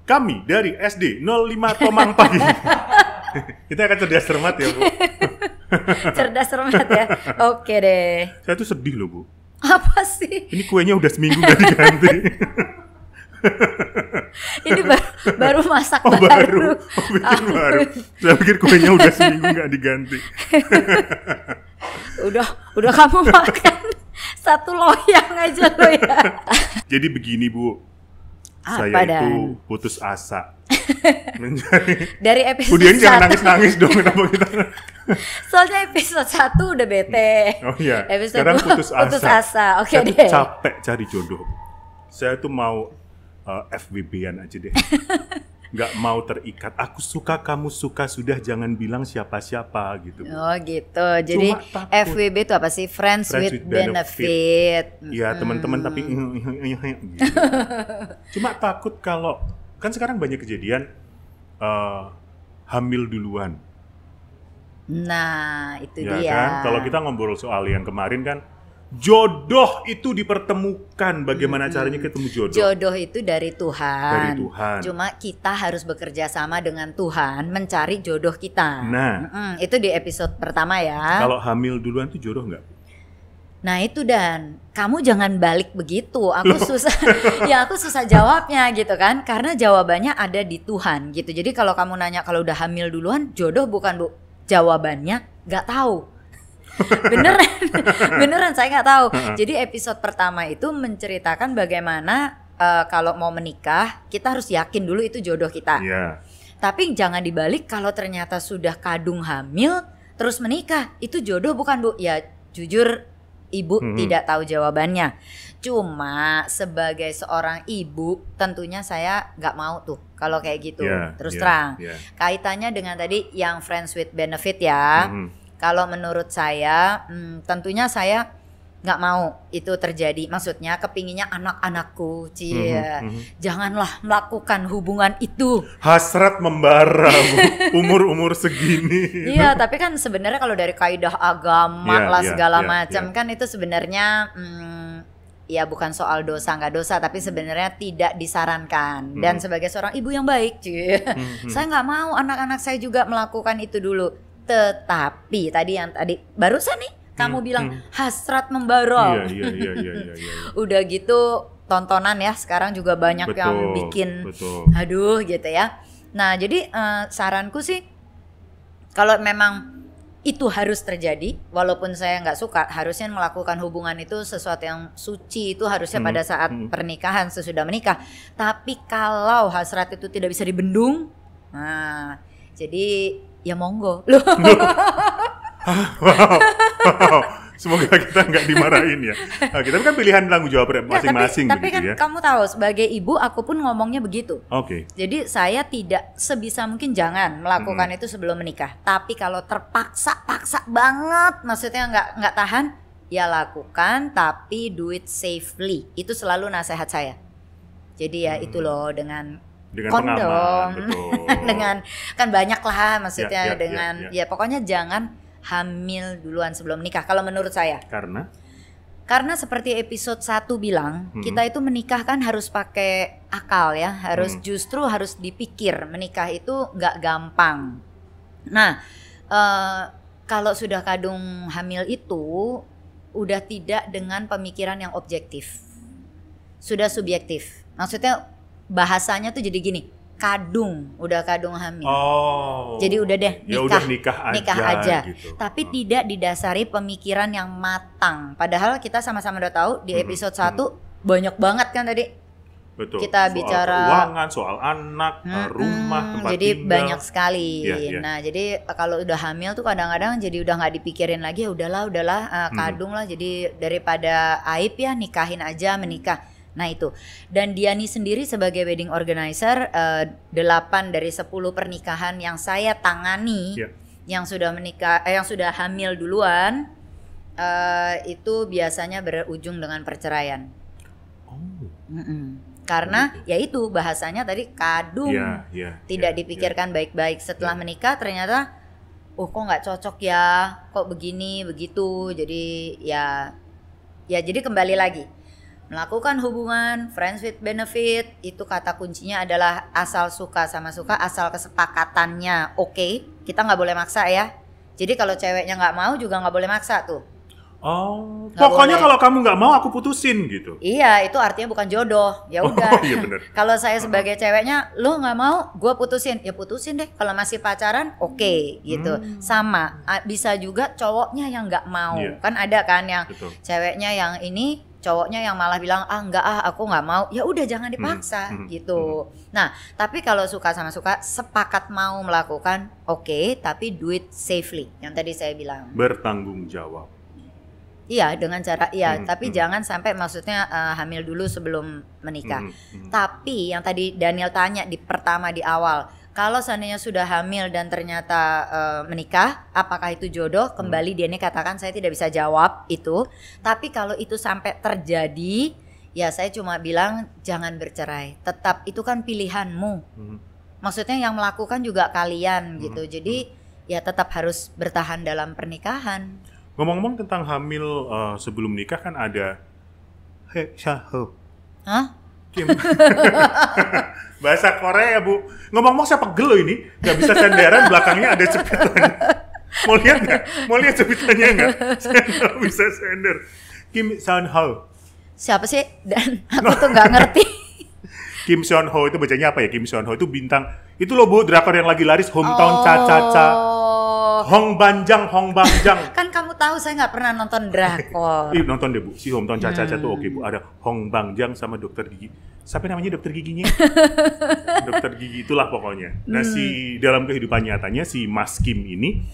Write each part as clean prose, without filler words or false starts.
Kami dari SD 05 Tomang Pagi. Kita akan cerdas cermat ya, Bu. Cerdas cermat ya. Oke deh. Saya tuh sedih loh, Bu. Apa sih? Ini kuenya udah seminggu gak diganti. Ini baru masak baru. Bikin baru. Saya pikir kuenya udah seminggu gak diganti. Udah kamu makan satu loyang aja lo ya. Jadi begini, Bu. Saya itu putus asa. Dari episode Budian jangan nangis-nangis dong, kenapa kita? Soalnya episode 1 udah bete. Oh iya. Episode Sekarang 2 putus asa. Oke Saya deh. capek cari jodoh. Saya tuh mau FWB-an aja deh. Nggak mau terikat. Aku suka, kamu suka, sudah jangan bilang siapa-siapa gitu. Oh gitu. Jadi FWB itu apa sih? Friends with benefit. Iya, teman-teman tapi gitu. Cuma takut kalau kan sekarang banyak kejadian hamil duluan. Nah, itu Ya dia. Kan? Kalau kita ngobrol soal yang kemarin kan jodoh itu dipertemukan. Bagaimana caranya ketemu jodoh? Jodoh itu dari Tuhan. Dari Tuhan. Cuma kita harus bekerja sama dengan Tuhan mencari jodoh kita. Nah, itu di episode pertama ya. Kalau hamil duluan itu jodoh nggak? Nah itu Dan, kamu jangan balik begitu. Aku susah, ya aku susah jawabnya gitu kan. Karena jawabannya ada di Tuhan gitu. Jadi kalau kamu nanya kalau udah hamil duluan, jodoh bukan Bu. Jawabannya nggak tahu. beneran saya nggak tahu. Jadi episode pertama itu menceritakan bagaimana kalau mau menikah kita harus yakin dulu itu jodoh kita. Yeah. Tapi jangan dibalik kalau ternyata sudah kadung hamil terus menikah itu jodoh bukan Bu? Ya jujur ibu tidak tahu jawabannya. Cuma sebagai seorang ibu tentunya saya nggak mau tuh kalau kayak gitu. Terus terang. Kaitannya dengan tadi yang friends with benefit ya. Kalau menurut saya, tentunya saya nggak mau itu terjadi. Maksudnya kepinginnya anak-anakku, janganlah melakukan hubungan itu. Hasrat membara, umur-umur segini. Iya, tapi kan sebenarnya kalau dari kaidah agama segala macam kan itu sebenarnya, ya bukan soal dosa nggak dosa, tapi sebenarnya tidak disarankan. Dan sebagai seorang ibu yang baik, saya nggak mau anak-anak saya juga melakukan itu dulu. Tetapi tadi barusan nih kamu bilang hasrat membara. Iya. Udah gitu tontonan ya sekarang juga banyak yang bikin aduh gitu ya. Nah jadi saranku sih kalau memang itu harus terjadi, walaupun saya nggak suka, harusnya melakukan hubungan itu sesuatu yang suci, itu harusnya pada saat pernikahan sesudah menikah. Tapi kalau hasrat itu tidak bisa dibendung, nah jadi ya monggo. Wow. Semoga kita nggak dimarahin ya. Nah, kita kan pilihan tanggung jawab masing-masing. Tapi kan kamu tahu sebagai ibu aku pun ngomongnya begitu. Oke. Jadi saya tidak sebisa mungkin jangan melakukan itu sebelum menikah. Tapi kalau paksa banget, maksudnya nggak tahan, ya lakukan. Tapi do it safely. Itu selalu nasihat saya. Jadi ya itu loh dengan kondom, dengan kan banyak lah maksudnya ya pokoknya jangan hamil duluan sebelum nikah kalau menurut saya. Karena seperti episode 1 bilang, kita itu menikah kan harus pakai akal ya, justru harus dipikir. Menikah itu nggak gampang. Nah, kalau sudah kadung hamil itu udah tidak dengan pemikiran yang objektif, sudah subjektif. Maksudnya bahasanya tuh jadi gini, udah kadung hamil. Jadi udah deh nikah aja. Gitu. Tapi tidak didasari pemikiran yang matang. Padahal kita sama-sama udah tahu di episode 1 banyak banget kan tadi. Betul. Kita soal bicara keuangan, soal anak, rumah, tempat jadi tinggal. Banyak sekali. Nah, jadi kalau udah hamil tuh kadang-kadang jadi udah nggak dipikirin lagi, ya udahlah kadung lah. Jadi daripada aib ya nikahin aja menikah. Nah itu, dan Diani sendiri sebagai wedding organizer 8 dari 10 pernikahan yang saya tangani yang sudah menikah, yang sudah hamil duluan itu biasanya berujung dengan perceraian. Karena ya itu bahasanya tadi kadung, tidak dipikirkan baik-baik. Setelah menikah ternyata, kok nggak cocok ya, kok begini begitu. Jadi ya jadi kembali lagi. Melakukan hubungan friends with benefit itu kata kuncinya adalah asal suka sama suka, asal kesepakatannya oke. Kita nggak boleh maksa ya. Jadi kalau ceweknya nggak mau juga nggak boleh maksa tuh. Oh, Nggak pokoknya boleh. kalau kamu nggak mau aku putusin gitu. Iya, itu artinya bukan jodoh. Ya udah. Oh, iya bener. Kalau saya sebagai ceweknya, lu nggak mau, gue putusin. Ya putusin deh. Kalau masih pacaran, oke, gitu. Sama. Bisa juga cowoknya yang nggak mau. Iya. Kan ada kan yang Betul. ceweknya yang ini, cowoknya yang malah bilang enggak aku nggak mau. Ya udah jangan dipaksa gitu. Nah, tapi kalau suka sama suka, sepakat mau melakukan, oke, tapi do it safely. Yang tadi saya bilang. Bertanggung jawab. Iya, dengan cara tapi jangan sampai maksudnya hamil dulu sebelum menikah. Tapi yang tadi Daniel tanya di awal, kalau seandainya sudah hamil dan ternyata menikah, apakah itu jodoh? Kembali Dani katakan saya tidak bisa jawab itu. Tapi kalau itu sampai terjadi, ya saya cuma bilang jangan bercerai. Tetap itu kan pilihanmu. Maksudnya yang melakukan juga kalian gitu. Jadi ya tetap harus bertahan dalam pernikahan. Ngomong-ngomong tentang hamil sebelum nikah kan ada Shaho. Hah? Kim. Bahasa Korea, Bu. Ngomong-ngomong saya pegel loh ini. Gak bisa senderan, belakangnya ada cepitannya. Mau lihat nggak? Mau lihat cepitannya nggak? Saya nggak bisa sender. Kim Seon Ho. Siapa sih? Dan aku tuh nggak ngerti. Kim Seon Ho itu bacanya apa ya? Kim Seon Ho itu bintang. Itu loh Bu, drakor yang lagi laris Hometown Cha-Cha-Cha. Hong Banjang. Kan kamu tahu saya nggak pernah nonton drakor. Ih, nonton deh Bu, si Hometown Cha-Cha-Cha tuh oke Bu. Ada Hong Bangjang sama dokter gigi. Siapa namanya dokter giginya? Dokter gigi itulah pokoknya. Nah si dalam kehidupan nyatanya si Mas Kim ini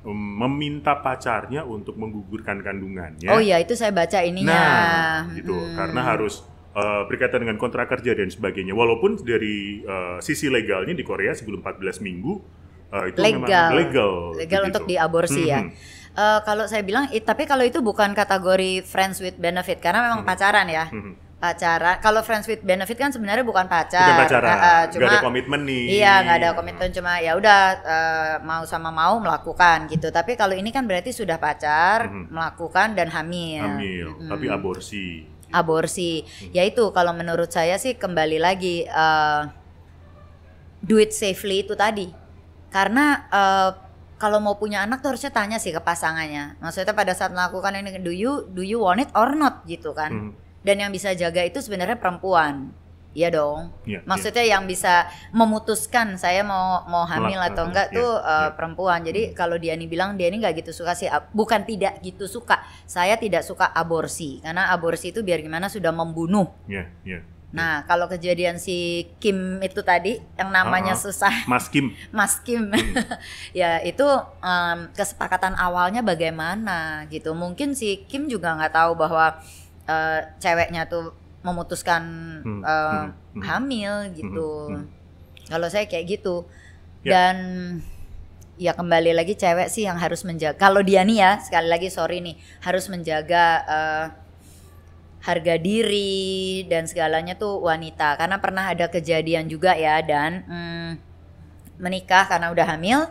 meminta pacarnya untuk menggugurkan kandungannya. Oh iya, itu saya baca ininya. Nah, gitu. Karena harus berkaitan dengan kontrak kerja dan sebagainya. Walaupun dari sisi legalnya di Korea sebelum 14 minggu itu memang legal begitu. Untuk diaborsi ya. Kalau saya bilang, tapi kalau itu bukan kategori friends with benefit karena memang pacaran ya. Pacaran. Kalau friends with benefit kan sebenarnya bukan pacar. Bukan pacaran. Cuma nggak ada komitmen nih. Iya, nggak ada komitmen, cuma ya udah mau sama mau melakukan gitu. Tapi kalau ini kan berarti sudah pacar, melakukan dan hamil. Tapi aborsi. Aborsi. Ya itu kalau menurut saya sih kembali lagi do it safely itu tadi. Karena kalau mau punya anak tuh harusnya tanya sih ke pasangannya. Maksudnya pada saat melakukan ini do you want it or not gitu kan. Dan yang bisa jaga itu sebenarnya perempuan. Iya dong. Maksudnya yang bisa memutuskan saya mau hamil atau enggak tuh perempuan. Jadi kalau Diani bilang Diani nggak gitu suka sih, bukan tidak gitu suka. Saya tidak suka aborsi karena aborsi itu biar gimana sudah membunuh. Nah, kalau kejadian si Kim itu tadi yang namanya susah, Mas Kim, ya itu kesepakatan awalnya bagaimana gitu. Mungkin si Kim juga nggak tahu bahwa ceweknya tuh memutuskan hamil gitu. Kalau saya kayak gitu. Dan ya kembali lagi cewek sih yang harus menjaga. Kalau dia nih ya, sekali lagi sorry nih, harus menjaga harga diri dan segalanya tuh wanita. Karena pernah ada kejadian juga ya dan menikah karena udah hamil.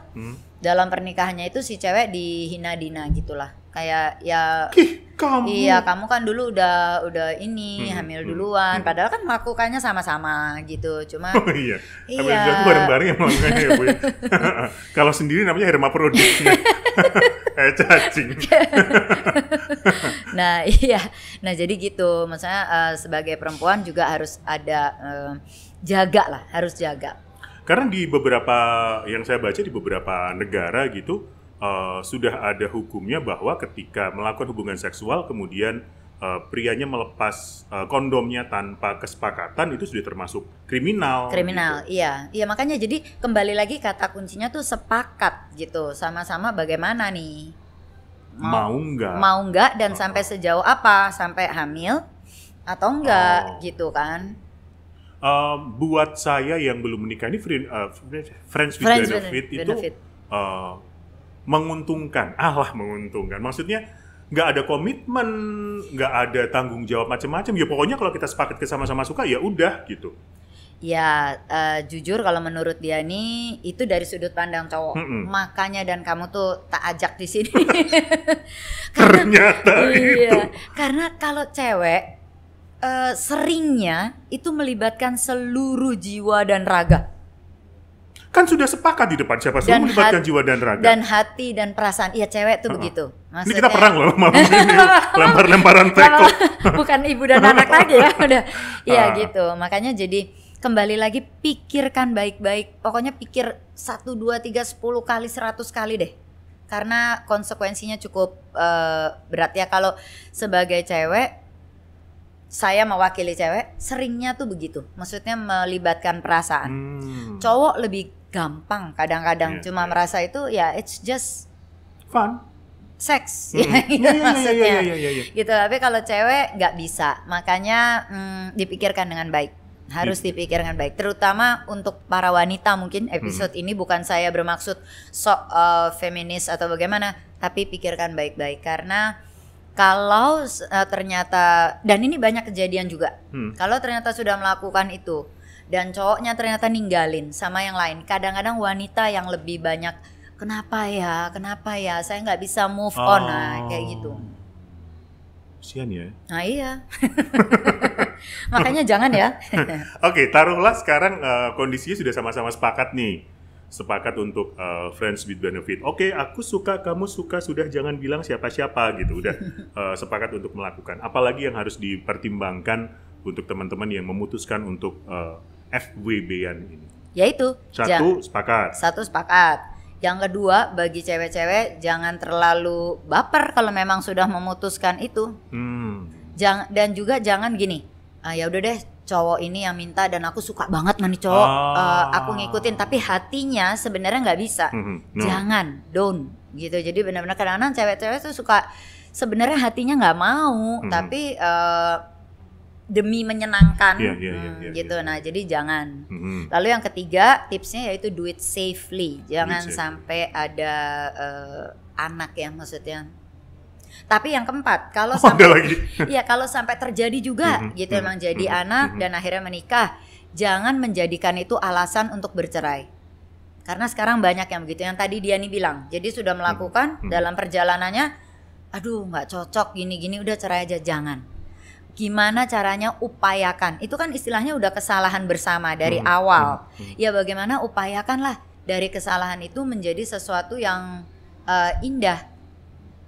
Dalam pernikahannya itu si cewek dihina-dina gitulah. Kayak ya kamu. Iya, kamu kan dulu udah ini hamil duluan. Padahal kan melakukannya sama-sama gitu. Cuma hamil duluan tuh bareng-bareng yang melakukannya ya Bu ya. Kalau sendiri namanya hermaprodiksi. Cacing. Nah iya, nah jadi gitu. Maksudnya sebagai perempuan juga harus ada jaga lah, harus jaga. Karena di beberapa yang saya baca di beberapa negara gitu sudah ada hukumnya bahwa ketika melakukan hubungan seksual kemudian prianya melepas kondomnya tanpa kesepakatan itu sudah termasuk kriminal. Kriminal, gitu. iya makanya jadi kembali lagi kata kuncinya tuh sepakat gitu, sama-sama bagaimana nih mau nggak dan sampai sejauh apa, sampai hamil atau enggak gitu kan. Buat saya yang belum menikah ini friends with benefit itu menguntungkan, menguntungkan. Maksudnya nggak ada komitmen, nggak ada tanggung jawab macam-macam. Ya pokoknya kalau kita sepakat sama-sama suka ya udah gitu. Ya, jujur kalau menurut Diani itu dari sudut pandang cowok. Makanya dan kamu tuh tak ajak di sini. Ternyata iya, itu. karena kalau cewek seringnya itu melibatkan seluruh jiwa dan raga. Kan sudah sepakat di depan siapa suruh melibatkan jiwa dan raga. Dan hati dan perasaan. Iya, cewek tuh begitu. Ini kita perang loh malam ini. Lempar-lemparan teko. Bukan ibu dan anak lagi ya. Udah. Iya gitu. Makanya jadi kembali lagi pikirkan baik-baik. Pokoknya pikir 1, 2, 3, 10 kali, 100 kali deh. Karena konsekuensinya cukup berat ya. Kalau sebagai cewek, saya mewakili cewek, seringnya tuh begitu. Maksudnya melibatkan perasaan. Cowok lebih gampang kadang-kadang cuma merasa itu ya it's just fun. Seks. Maksudnya. Gitu. Tapi kalau cewek nggak bisa. Makanya dipikirkan dengan baik. Harus dipikirkan baik, terutama untuk para wanita. Mungkin episode ini bukan saya bermaksud sok feminis atau bagaimana, tapi pikirkan baik-baik karena kalau ternyata, dan ini banyak kejadian juga, kalau ternyata sudah melakukan itu dan cowoknya ternyata ninggalin sama yang lain, kadang-kadang wanita yang lebih banyak kenapa ya saya nggak bisa move on, nah kayak gitu. Kasian ya. Nah iya. Makanya jangan ya. Oke, taruhlah sekarang kondisinya sudah sama-sama sepakat nih. Sepakat untuk friends with benefit. Oke, aku suka, kamu suka, sudah jangan bilang siapa-siapa gitu. Udah sepakat untuk melakukan. Apalagi yang harus dipertimbangkan untuk teman-teman yang memutuskan untuk FWB-an ini. Yaitu sepakat. Satu sepakat. Yang kedua, bagi cewek-cewek jangan terlalu baper kalau memang sudah memutuskan itu. Dan juga jangan gini, ya udah deh cowok ini yang minta dan aku suka banget nih cowok, aku ngikutin tapi hatinya sebenarnya nggak bisa. Jangan, don't gitu. Jadi benar-benar kadang-kadang cewek-cewek tuh suka sebenarnya hatinya nggak mau, tapi demi menyenangkan gitu. Nah jadi jangan. Lalu yang ketiga tipsnya yaitu do it safely. Jangan sampai ada anak ya maksudnya. Tapi yang keempat, kalau sampai kalau sampai terjadi juga gitu emang jadi anak dan akhirnya menikah, jangan menjadikan itu alasan untuk bercerai. Karena sekarang banyak yang begitu, yang tadi Diani bilang. Jadi sudah melakukan dalam perjalanannya, aduh nggak cocok gini-gini, udah cerai aja. Jangan. Gimana caranya upayakan? Itu kan istilahnya udah kesalahan bersama dari awal. Ya bagaimana upayakanlah dari kesalahan itu menjadi sesuatu yang indah,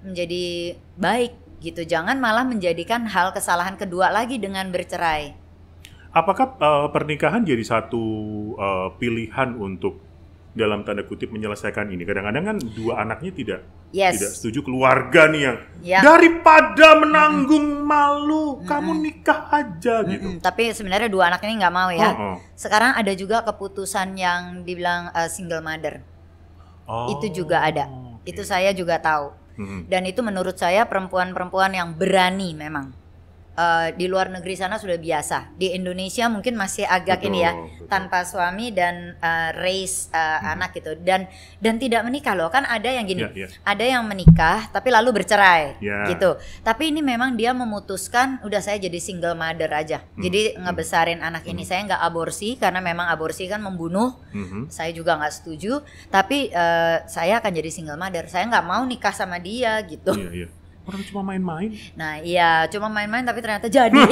menjadi baik gitu. Jangan malah menjadikan hal kesalahan kedua lagi dengan bercerai. Apakah pernikahan jadi satu pilihan untuk dalam tanda kutip menyelesaikan ini? Kadang-kadang kan dua anaknya tidak setuju, keluarga nih yang daripada menanggung malu, kamu nikah aja gitu. Tapi sebenarnya dua anak ini nggak mau ya. Sekarang ada juga keputusan yang dibilang single mother. Itu juga ada. Itu saya juga tahu. Dan itu menurut saya perempuan-perempuan yang berani memang. Di luar negeri sana sudah biasa. Di Indonesia mungkin masih agak ini ya, tanpa suami dan raise anak gitu. Dan tidak menikah loh. Kan ada yang gini, ada yang menikah tapi lalu bercerai gitu. Tapi ini memang dia memutuskan udah saya jadi single mother aja. Jadi ngebesarin anak ini. Saya nggak aborsi karena memang aborsi kan membunuh. Saya juga nggak setuju. Tapi saya akan jadi single mother. Saya nggak mau nikah sama dia gitu. Orang cuma main-main. Nah iya, cuma main-main tapi ternyata jadi.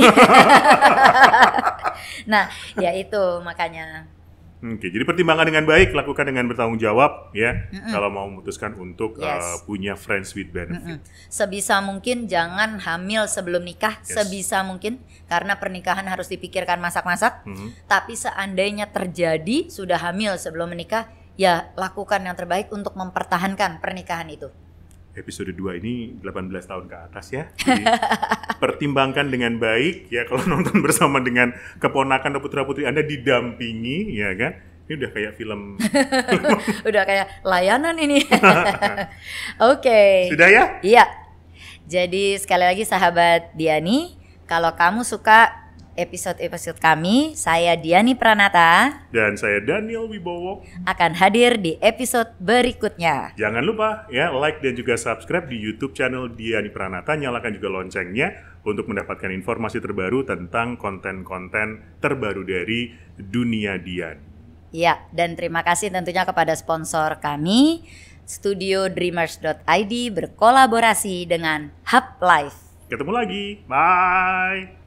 Nah ya itu makanya. Oke, jadi pertimbangan dengan baik, lakukan dengan bertanggung jawab ya. Kalau mau memutuskan untuk punya friends with benefit. Sebisa mungkin jangan hamil sebelum nikah, sebisa mungkin. Karena pernikahan harus dipikirkan masak-masak. Tapi seandainya terjadi sudah hamil sebelum menikah, ya lakukan yang terbaik untuk mempertahankan pernikahan itu. Episode 2 ini 18 tahun ke atas ya. Jadi pertimbangkan dengan baik ya, kalau nonton bersama dengan keponakan atau putra-putri Anda didampingi ya kan. Ini udah kayak film. Udah kayak layanan ini. Oke. Sudah ya? Iya. Jadi sekali lagi sahabat Diani, kalau kamu suka episode-episode kami, saya Diani Pranata dan saya Daniel Wibowo akan hadir di episode berikutnya. Jangan lupa ya like dan juga subscribe di YouTube channel Diani Pranata, nyalakan juga loncengnya untuk mendapatkan informasi terbaru tentang konten-konten terbaru dari dunia Dian. Ya, dan terima kasih tentunya kepada sponsor kami, studiodreamers.id berkolaborasi dengan Hub Life. Ketemu lagi, bye!